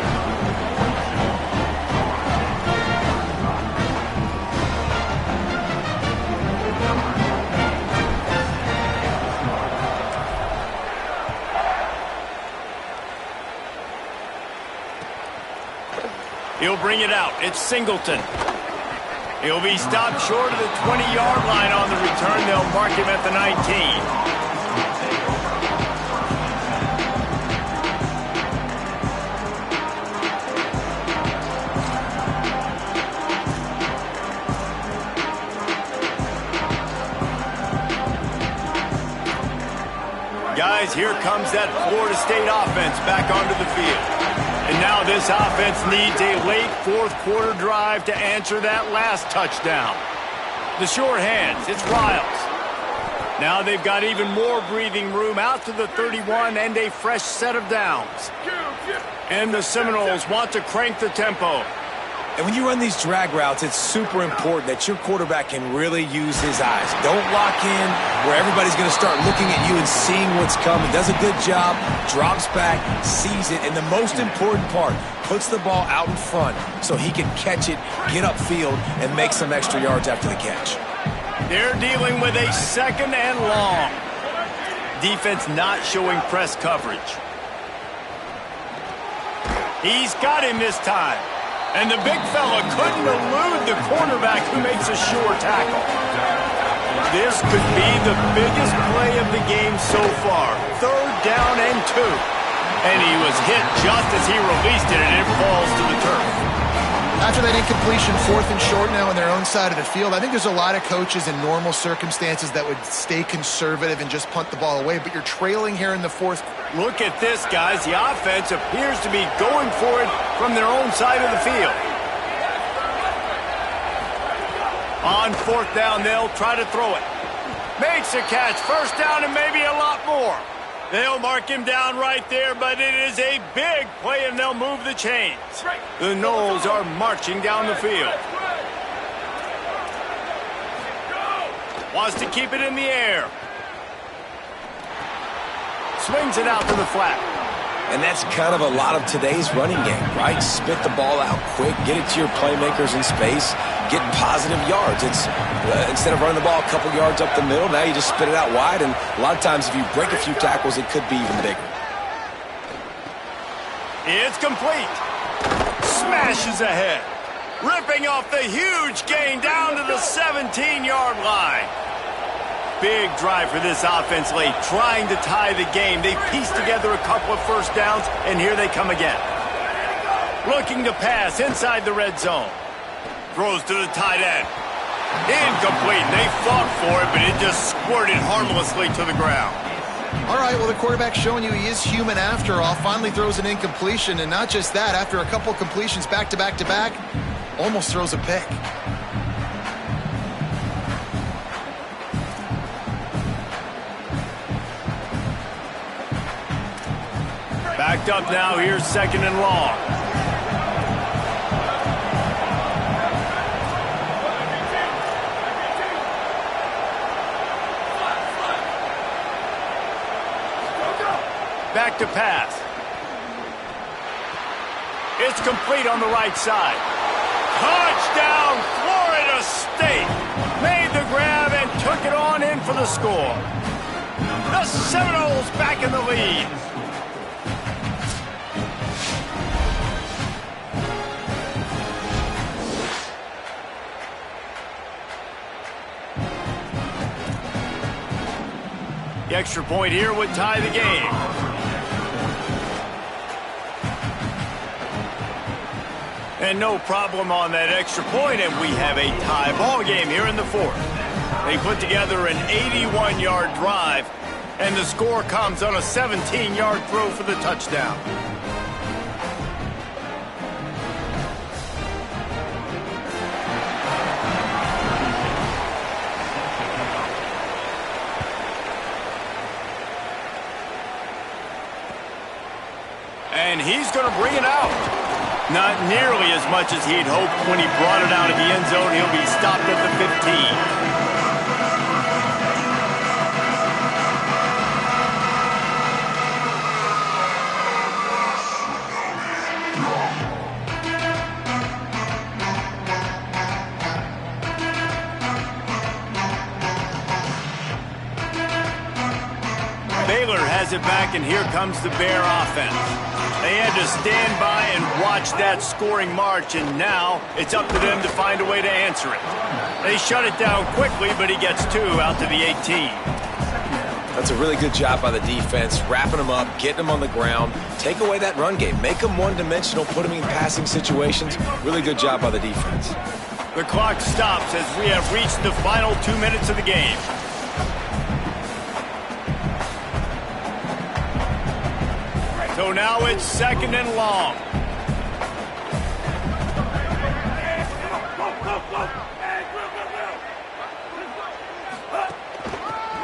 He'll bring it out. It's Singleton. He'll be stopped short of the 20-yard line on the return. They'll mark him at the 19. Guys, here comes that Florida State offense back onto the field. And now this offense needs a late fourth quarter drive to answer that last touchdown. The sure hands, it's Riles. Now they've got even more breathing room out to the 31 and a fresh set of downs. And the Seminoles want to crank the tempo. And when you run these drag routes, it's super important that your quarterback can really use his eyes. Don't lock in where everybody's going to start looking at you and seeing what's coming. Does a good job, drops back, sees it, and the most important part, puts the ball out in front so he can catch it, get upfield, and make some extra yards after the catch. They're dealing with a 2nd and long. Defense not showing press coverage. He's got him this time. And the big fella couldn't elude the cornerback who makes a sure tackle. This could be the biggest play of the game so far. 3rd down and 2. And he was hit just as he released it, and it falls to the turf. After that incompletion, 4th and short now on their own side of the field, I think there's a lot of coaches in normal circumstances that would stay conservative and just punt the ball away, but you're trailing here in the 4th. Look at this, guys. The offense appears to be going for it from their own side of the field. On 4th down, they'll try to throw it. Makes a catch. 1st down and maybe a lot more. They'll mark him down right there, but it is a big play, and they'll move the chains. The Noles are marching down the field. Wants to keep it in the air. Swings it out to the flat. And that's kind of a lot of today's running game, right? Spit the ball out quick, get it to your playmakers in space, get positive yards. It's instead of running the ball a couple yards up the middle, now you just spit it out wide, and a lot of times if you break a few tackles, it could be even bigger. It's complete. Smashes ahead. Ripping off the huge gain down to the 17-yard line. Big drive for this offense late, trying to tie the game. They pieced together a couple of 1st downs, and here they come again. Looking to pass inside the red zone. Throws to the tight end. Incomplete. They fought for it, but it just squirted harmlessly to the ground. All right, well, the quarterback's showing you he is human after all. Finally throws an incompletion, and not just that, after a couple completions back to back to back, almost throws a pick. Backed up now, here's 2nd and long. Back to pass. It's complete on the right side. Touchdown, Florida State. Made the grab and took it on in for the score. The Seminoles back in the lead. The extra point here would tie the game. And no problem on that extra point, and we have a tie ball game here in the 4th. They put together an 81-yard drive, and the score comes on a 17-yard throw for the touchdown. And he's going to bring it out. Not nearly as much as he'd hoped when he brought it out of the end zone. He'll be stopped at the 15. Baylor has it back, and here comes the Bear offense. They had to stand by and watch that scoring march, and now it's up to them to find a way to answer it. They shut it down quickly, but he gets 2 out to the 18. That's a really good job by the defense, wrapping them up, getting them on the ground, take away that run game, make them one-dimensional, put them in passing situations. Really good job by the defense. The clock stops as we have reached the final 2 minutes of the game. So now it's 2nd and long.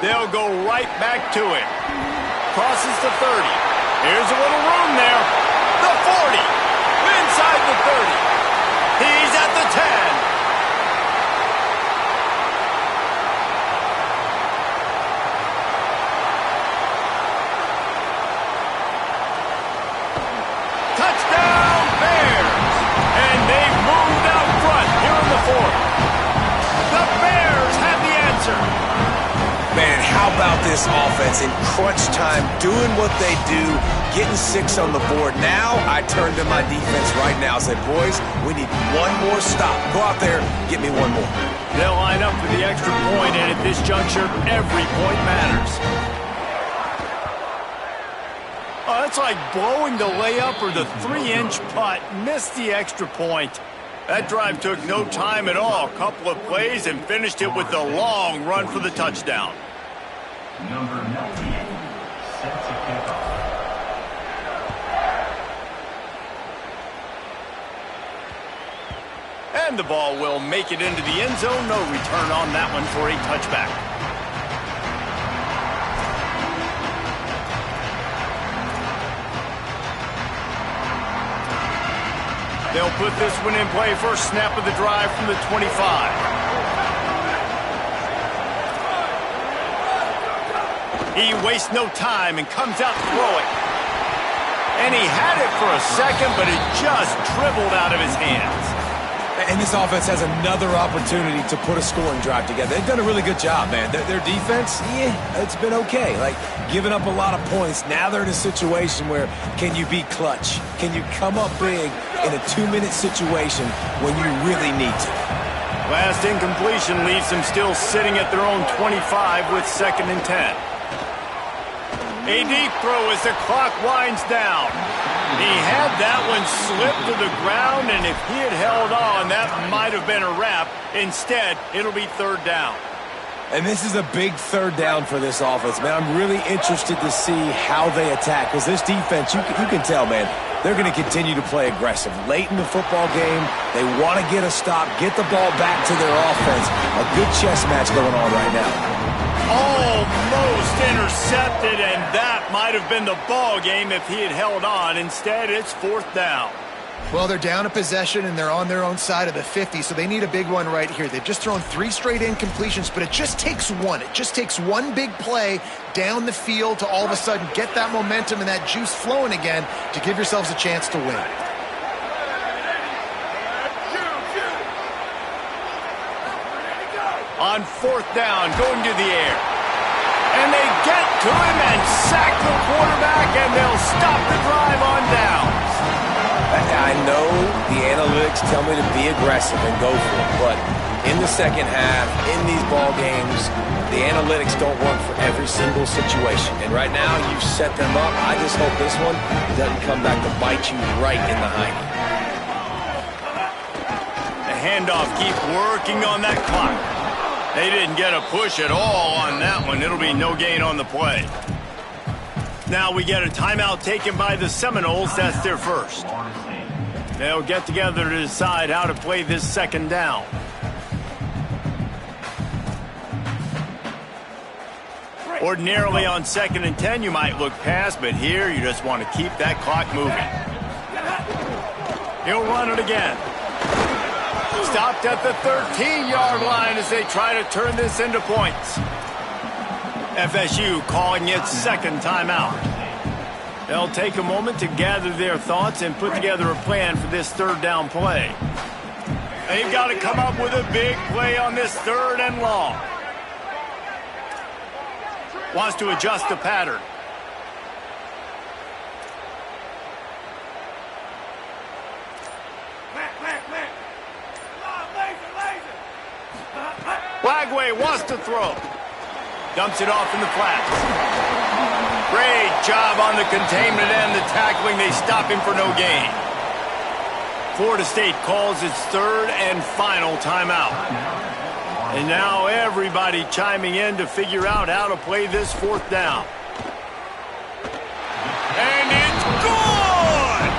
They'll go right back to it. Crosses the 30. Here's a little room there. The 40. Inside the 30. He's at the 10. Touchdown, Bears! And they've moved out front here in the 4th. The Bears have the answer. this offense in crunch time, doing what they do, getting 6 on the board. Now I turn to my defense right now and say, boys, we need one more stop. Go out there, get me one more. They'll line up for the extra point, and at this juncture, every point matters. Oh, that's like blowing the layup or the 3-inch putt. Missed the extra point. That drive took no time at all. A couple of plays and finished it with a long run for the touchdown. Number 98, set to kick off. And the ball will make it into the end zone. No return on that one for a touchback. They'll put this one in play. First snap of the drive from the 25. He wastes no time and comes out throwing. And he had it for a second, but it just dribbled out of his hands. And this offense has another opportunity to put a scoring drive together. They've done a really good job, man. Their defense, it's been okay. Like, giving up a lot of points. Now they're in a situation where can you be clutch? Can you come up big in a 2-minute situation when you really need to? Last incompletion leaves them still sitting at their own 25 with 2nd and 10. A deep throw as the clock winds down. He had that one slip to the ground, and if he had held on, that might have been a wrap. Instead, it'll be 3rd down. And this is a big 3rd down for this offense, man. I'm really interested to see how they attack, because this defense, you can tell, man, they're going to continue to play aggressive. Late in the football game, they want to get a stop, get the ball back to their offense. A good chess match going on right now. Almost intercepted, and that might have been the ball game if he had held on. Instead, it's 4th down. Well, they're down a possession, and they're on their own side of the 50, so they need a big one right here. They've just thrown 3 straight incompletions, but it just takes one. It just takes one big play down the field to all of a sudden get that momentum and that juice flowing again to give yourselves a chance to win. On 4th down, going to the air. And they get to him and sack the quarterback, and they'll stop the drive on downs. I know the analytics tell me to be aggressive and go for it, but in the second half, in these ball games, the analytics don't work for every single situation. And right now, you've set them up. I just hope this one doesn't come back to bite you right in the hiney. The handoff keeps working on that clock. They didn't get a push at all on that one. It'll be no gain on the play. Now we get a timeout taken by the Seminoles. That's their first. They'll get together to decide how to play this 2nd down. Ordinarily on 2nd and 10, you might look past, but here you just want to keep that clock moving. He'll run it again. Stopped at the 13-yard line as they try to turn this into points. FSU calling its 2nd timeout. They'll take a moment to gather their thoughts and put together a plan for this 3rd down play. They've got to come up with a big play on this 3rd and long. Wants to adjust the pattern. Wagway wants to throw. Dumps it off in the flats. Great job on the containment and the tackling. They stop him for no gain. Florida State calls its 3rd and final timeout. And now everybody chiming in to figure out how to play this 4th down. And it's good!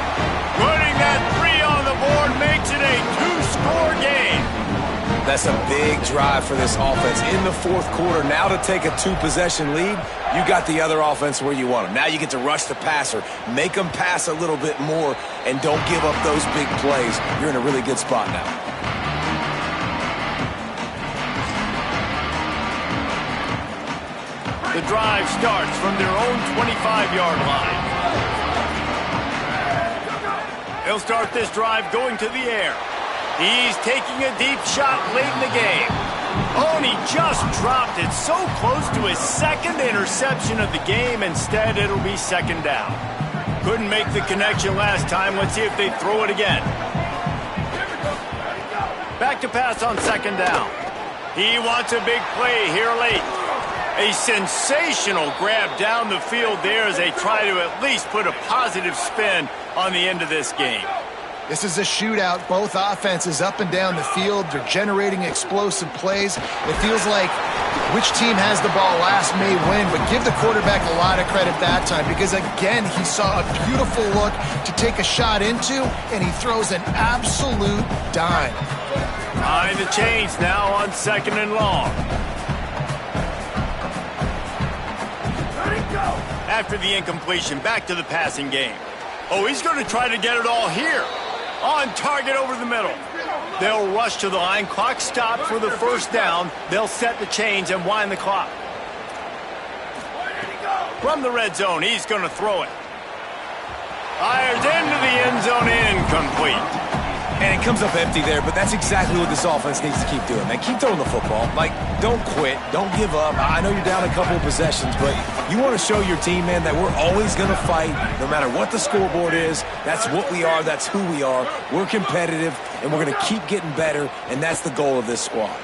Putting that 3 on the board makes it a 2-score game. That's a big drive for this offense in the 4th quarter. Now to take a 2-possession lead, you got the other offense where you want them. Now you get to rush the passer, make them pass a little bit more, and don't give up those big plays. You're in a really good spot now. The drive starts from their own 25-yard line. They'll start this drive going to the air. He's taking a deep shot late in the game. Oh, and he just dropped it so close to his second interception of the game. Instead, it'll be second down. Couldn't make the connection last time. Let's see if they throw it again. Back to pass on second down. He wants a big play here late. A sensational grab down the field there as they try to at least put a positive spin on the end of this game. This is a shootout. Both offenses up and down the field. They're generating explosive plays. It feels like which team has the ball last may win, but give the quarterback a lot of credit that time because, again, he saw a beautiful look to take a shot into, and he throws an absolute dime. Behind the chains now on second and long. After the incompletion, back to the passing game. Oh, he's going to try to get it all here. On target over the middle. They'll rush to the line. Clock stopped for the first down. They'll set the chains and wind the clock. From the red zone, he's going to throw it. Fires into the end zone, incomplete. And it comes up empty there, but that's exactly what this offense needs to keep doing, man. Keep throwing the football. Like, don't quit. Don't give up. I know you're down a couple of possessions, but you want to show your team, man, that we're always going to fight no matter what the scoreboard is. That's what we are. That's who we are. We're competitive, and we're going to keep getting better, and that's the goal of this squad.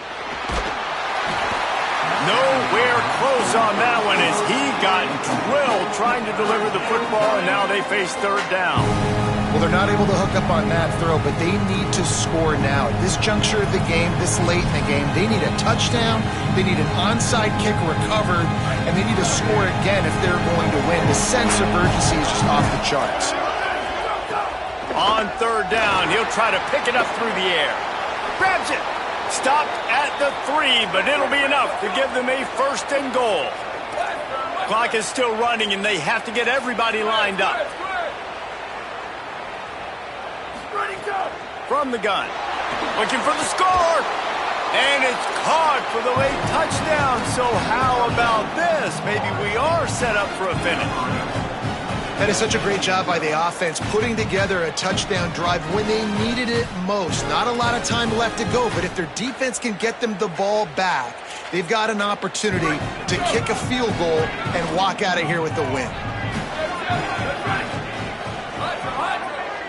Nowhere close on that one as he got drilled trying to deliver the football, and now they face third down. Well, they're not able to hook up on that throw, but they need to score now. At this juncture of the game, this late in the game, they need a touchdown, they need an onside kick recovered, and they need to score again if they're going to win. The sense of urgency is just off the charts. On third down, he'll try to pick it up through the air. Grabs it. Stopped at the 3, but it'll be enough to give them a first and goal. Clock is still running, and they have to get everybody lined up. From the gun, looking for the score, and it's caught for the late touchdown. So how about this? Maybe we are set up for a finish. That is such a great job by the offense, putting together a touchdown drive when they needed it most. Not a lot of time left to go, but if their defense can get them the ball back, they've got an opportunity to kick a field goal and walk out of here with the win.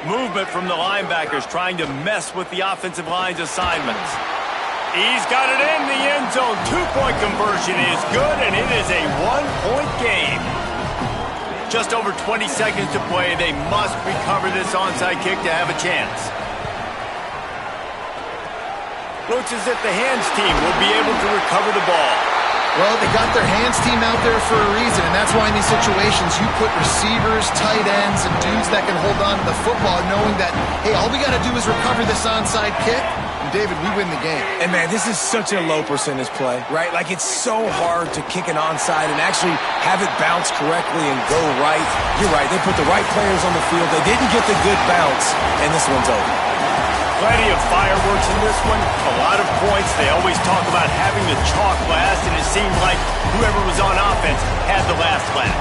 Movement from the linebackers trying to mess with the offensive line's assignments. He's got it in the end zone. 2-point conversion is good, and it is a 1-point game. Just over 20 seconds to play. They must recover this onside kick to have a chance. Looks as if the hands team will be able to recover the ball. Well, they got their hands team out there for a reason, and that's why in these situations you put receivers, tight ends, and dudes that can hold on to the football knowing that, hey, all we got to do is recover this onside kick, and David, we win the game. And, man, this is such a low percentage play, right? Like, it's so hard to kick an onside and actually have it bounce correctly and go right. You're right. They put the right players on the field. They didn't get the good bounce, and this one's over. Plenty of fireworks in this one. A lot of points. They always talk about having the chalk last, and it seemed like whoever was on offense had the last laugh.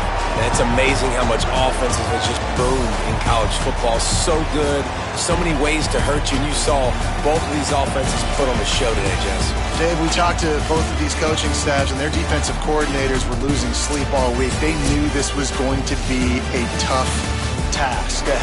It's amazing how much offense has just boomed in college football. So good. So many ways to hurt you. And you saw both of these offenses put on the show today, Jess. Dave, we talked to both of these coaching staffs, and their defensive coordinators were losing sleep all week. They knew this was going to be a tough task ahead.